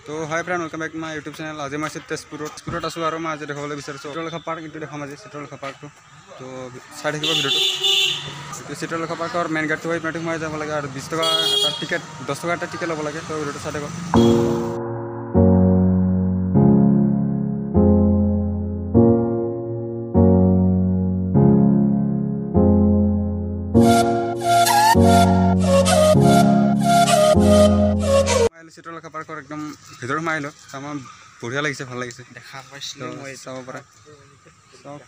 তো hi friend welcome back to my YouTube channel. আজি মই আছোঁ তেজপুৰত আছোঁ আৰু মই আজি দেখাবলৈ বিচাৰিছোঁ চিত্ৰলেখা পাৰ্ক। এইটো দেখাম আজি চিত্ৰলেখা পাৰ্কটো। তো চাই থাকিব ভিডিঅ'টো। এইটো চিত্ৰলেখা পাৰ্কৰ মেইন গেটটো হৈ পিনে সোমাই যাব লাগে আৰু 20 টকা এটা টিকেট 10 টকা এটা টিকেট ল'ব লাগে। তো ভিডিঅ'টো চাই থাকক। চিত্ৰলেখা পাৰ্কৰ একদম ভিতৰত সোমাই আহিলোঁ। আমাৰ বঢ়িয়া লাগিছে, ভাল লাগিছে, দেখা পাইছিলোঁ মই চাব পাৰে। চাওক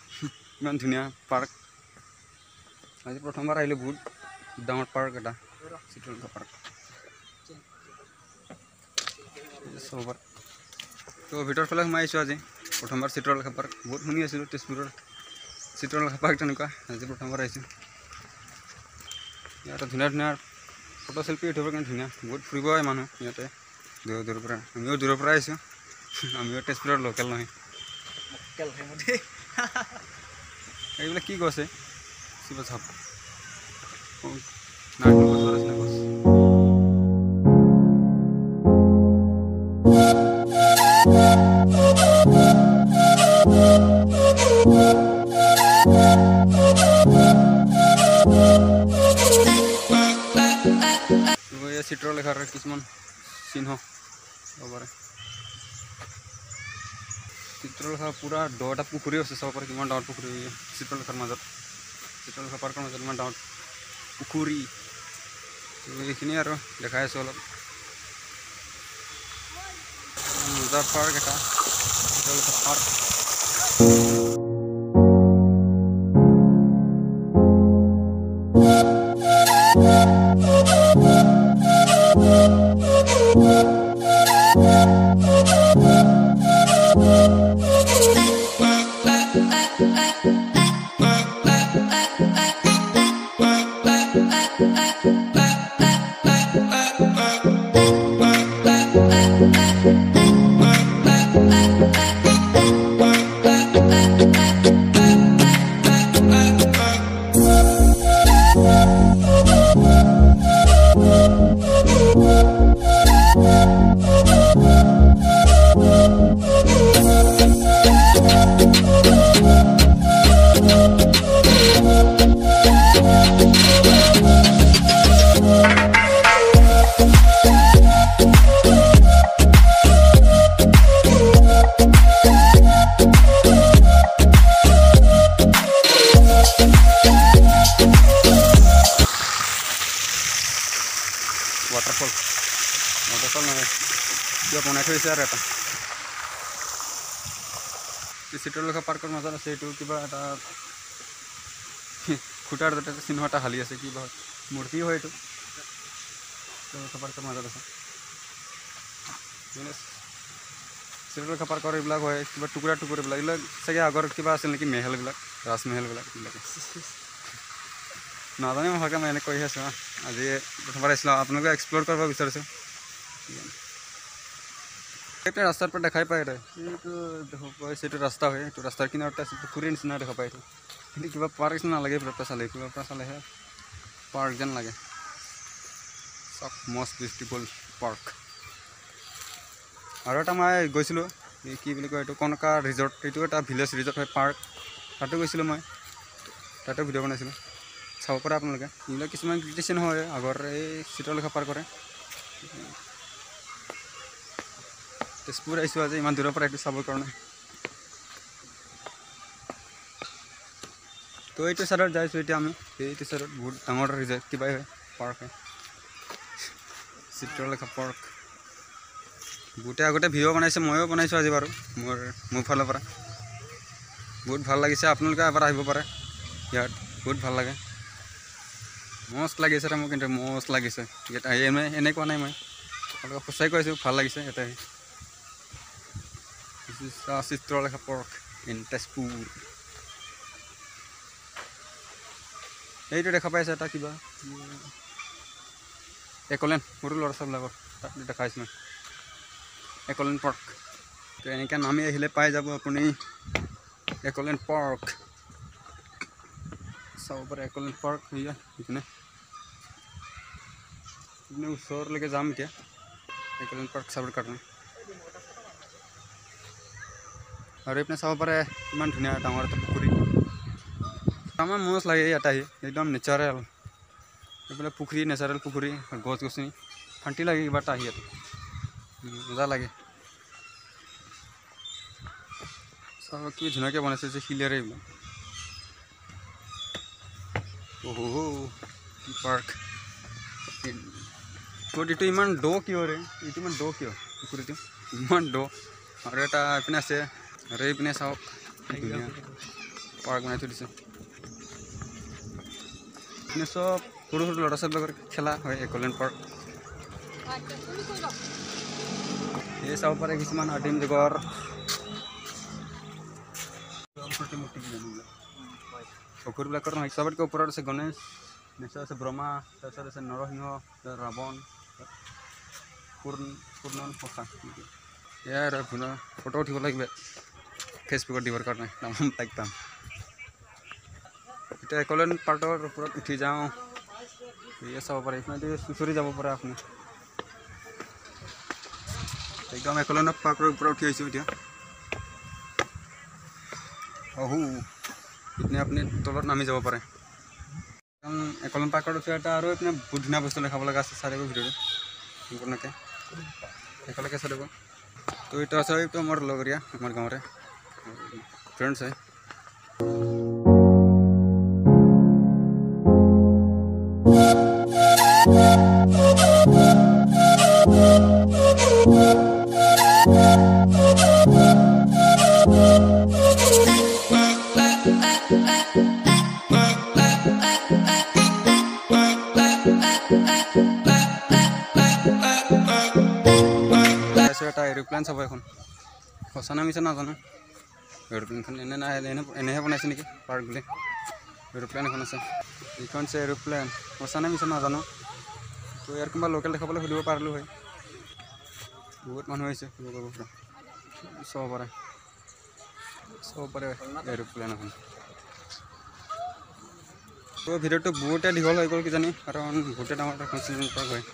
ইমান ধুনীয়া পাৰ্ক। আজি প্ৰথমবাৰ আহিলোঁ। বহুত ডাঙৰ পাৰ্ক এটা চিত্ৰলেখা পাৰ্ক চাব পাৰে। তো ভিতৰৰ ফালে সোমাই আহিছোঁ আজি প্ৰথমবাৰ চিত্ৰলেখা পাৰ্ক। বহুত শুনি আছিলোঁ তেজপুৰৰ চিত্ৰলেখা পাৰ্ক তেনেকুৱা, আজি প্ৰথমবাৰ আহিছোঁ। ইয়াতে ধুনীয়া ধুনীয়া ফটো চেল্ফি উঠিবৰ কাৰণে ধুনীয়া। বহুত ফুৰিব আহে মানুহ ইয়াতে দূৰৰ পৰা। আমিও দূৰৰ পৰা আহিছোঁ, আমিও তেজপুৰৰ লোকেল নহয়। এইবিলাক কি কৈছে কিবা চাপ নাৰিকল গছৰ নিচিনা গছ। চিত্ৰলেখাৰ কিছুমান চিহ্ন চাব পাৰে। চিত্ৰলেখা পূৰা দহটা পুখুৰী আছে, চাব পাৰে কিমান ডাঙৰ পুখুৰী চিত্ৰলেখাৰ মাজত। চিত্ৰলেখা পাৰ্কৰ মাজত ইমান ডাঙৰ পুখুৰী। এইখিনি আৰু দেখাই আছোঁ অলপ। মজাৰ পাৰ্ক এটা চিত্ৰলেখা পাৰ্ক। ৱাটাৰফল নহয়, কিবা বনাই থৈছে আৰু এটা চিত্ৰলেখা পাৰ্কৰ মাজত আছে। এইটো কিবা এটা খুটাৰ যাতে চিহ্ন এটা হালি আছে, কিবা মূৰ্তি হয় এইটো। চিত্ৰলেখা পাৰ্কৰ মাজত আছে। চিত্ৰলেখা পাৰ্কৰ এইবিলাক হয় কিবা টুকুৰা টুকুৰাবিলাক। এইবিলাক চাগে আগৰ কিবা আছিল নেকি, মেহেলবিলাক, ৰাজমেহেলবিলাক এইবিলাকে নাজানে। মই ভালকৈ মই এনেকৈ কৈ আছোঁ। আজি প্ৰথমবাৰ আহিছিলোঁ, আপোনালোকে এক্সপ্ল'ৰ কৰিব বিচাৰিছোঁ। এইটো ৰাস্তাৰ পৰা দেখাই পায়। এইটো দেখা পাইছে, এইটো ৰাস্তা হয়। এইটো ৰাস্তাৰ কিনাৰতে আছে, পুখুৰীৰ নিচিনা দেখা পায়। এইটো কিন্তু কিবা পাৰ্ক নিচিনা নালাগে। এইফালৰ পৰা চালেহে পাৰ্ক যেন লাগে। চব মষ্ট বিউটিফুল পাৰ্ক। আৰু এটা মই গৈছিলোঁ, কি বুলি কয় এইটো, কনকা ৰিজৰ্ট। এইটো এটা ভিলেজ ৰিজৰ্ট হয়, পাৰ্ক। তাতো গৈছিলোঁ মই, তাতো ভিডিঅ' বনাইছিলোঁ, চাব পাৰে আপোনালোকে। এইবিলাক কিছুমান ক্ৰিটিচিয়ান হয় আগৰ এই চিত্ৰলেখা পাৰ্কৰে। তেজপুৰ আহিছোঁ আজি ইমান দূৰৰ পৰা এইটো চাবৰ কাৰণে। তো এইটো চাইডত যাইছোঁ এতিয়া আমি। এইটো চাইডত বহুত ডাঙৰ ৰিজৰ্ট কিবাই হয়, পাৰ্ক হয় চিত্ৰলেখা পাৰ্ক। বহুতে আগতে ভিডিঅ' বনাইছে, ময়ো বনাইছোঁ আজি বাৰু মোৰ ফালৰ পৰা। বহুত ভাল লাগিছে, আপোনালোকে এবাৰ আহিব পাৰে ইয়াত, বহুত ভাল লাগে। মস্ত লাগিছে মোক, কিন্তু মস্ত লাগিছে ইয়াত আহি। এনেই কোৱা নাই মই, আপোনালোকক সঁচাই কৈছোঁ, ভাল লাগিছে ইয়াতে আহি। Chitralekha park in Tezpur. এইটো দেখা পাইছে এটা কিবা একলেণ্ড, সৰু ল'ৰা ছোৱালীবিলাকৰ তাত দেখাইছোঁ মই, একলেণ্ড পাৰ্ক। তো এনেকৈ নামি আহিলে পাই যাব আপুনি একলেণ্ড পাৰ্ক। চাব পাৰে একলেণ্ড পাৰ্ক। সেয়া সেইপিনে ওচৰলৈকে যাম এতিয়া একলেণ্ড পাৰ্ক চাবৰ কাৰণে। আৰু এইপিনে চাব পাৰে ইমান ধুনীয়া ডাঙৰ এটা পুখুৰী আমাৰ মজ লাগে ইয়াত আহি একদম নেচাৰেল এইফালে পুখুৰী নেচাৰেল পুখুৰী গছ গছনি শান্তি লাগে কিবা এটা আহি ইয়াত মজা লাগে চাব কি ধুনীয়াকৈ বনাইছে যে শিলেৰে এইবিলাক পাৰ্ক এইটো ইমান দ কিয় ৰে এইটো ইমান দ কিয় পুখুৰীটো ইমান দ আৰু এটা এইপিনে আছে আৰু এইপিনে চাওক ধুনীয়া পাৰ্ক বনাই থৈ দিছে এইপিনে চব সৰু সৰু ল'ৰা ছোৱালীবিলাকৰ খেলা হয় একলেণ্ড পাৰ্ক এই চাব পাৰে কিছুমান আদিম যুগৰ পুখুৰীবিলাকৰ নহয় চবতকৈ ওপৰত আছে গণেশ নেক্সট আছে ব্ৰহ্মা তাৰপিছত আছে নৰসিংহ ৰাৱণ পূৰ্ণ সঁচা এয়াই আৰু আপোনাৰ ফটো উঠিব লাগিব ফেচবুকত দিবৰ কাৰণে নাম লাইক পাম এতিয়া একলেণ্ড পাৰ্কৰ ওপৰত উঠি যাওঁ এয়া চাব পাৰে এইপিনেদি চুচৰি যাব পাৰে আপুনি একদম একলেণ্ড পাৰ্কৰ ওপৰত উঠি আহিছোঁ এতিয়া এইপিনে আপুনি তলত নামি যাব পাৰে একদম একলেণ্ড পাৰ্কত উঠি এটা আৰু এইপিনে বহুত ধুনীয়া বস্তু দেখাব লগা আছে চাই দিব ভিডিঅ'টো সম্পূৰ্ণকৈ একেলগে চাই দিব তো এইটো আছে এইটো মোৰ লগৰীয়া আমাৰ গাঁৱৰে ফ্ৰেণ্ডছ হয় এটা এৰোপ্লেন চাব এখন সঁচা না মিছা নাজানো এৰোপ্লেনখন এনেহে বনাইছে নেকি পাৰ্ক বুলি এৰোপ্লেন এখন আছে এইখন আছে এৰোপ্লেন সঁচা না মিছা নাজানো তো ইয়াৰ কোনোবা লোকেল দেখাবলৈ সুধিব পাৰিলোঁ হয় বহুত মানুহ আহিছে চাব পাৰে এৰোপ্লেন এখন তো ভিডিঅ'টো বহুতে দীঘল হৈ গ'ল কিজানি কাৰণ বহুতে ডাঙৰ এখন চিজন পাৰ্ক হয়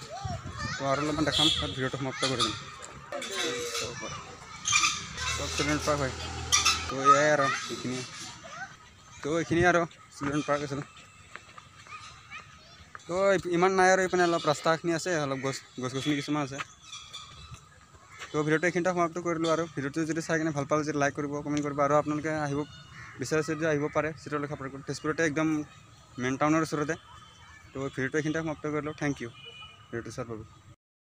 তো আৰু অলপমান দেখাম তাত ভিডিঅ'টো সমাপ্ত কৰি দিম চব চিলড্ৰেন পাৰ্ক হয় তো এয়াই আৰু এইখিনি আৰু চিলড্ৰেন পাৰ্ক আছিল তো ইমান নাই আৰু এইপিনে অলপ ৰাস্তাখিনি আছে অলপ গছনি কিছুমান আছে তো ভিডিঅ'টো এইখিনিতে সমাপ্ত কৰিলোঁ আৰু ভিডিঅ'টো যদি চাই কিনে ভাল পালে যদি লাইক কৰিব কমেণ্ট কৰিব আৰু আপোনালোকে আহিব বিচাৰিছে যদি আহিব পাৰে চিত্ৰলেখা পাৰ্কত তেজপুৰতে একদম মেইন টাউনৰ ওচৰতে তো ভিডিঅ'টো এইখিনিতে সমাপ্ত কৰিলোঁ থেংক ইউ ভিডিঅ'টো চোৱাৰ বাবে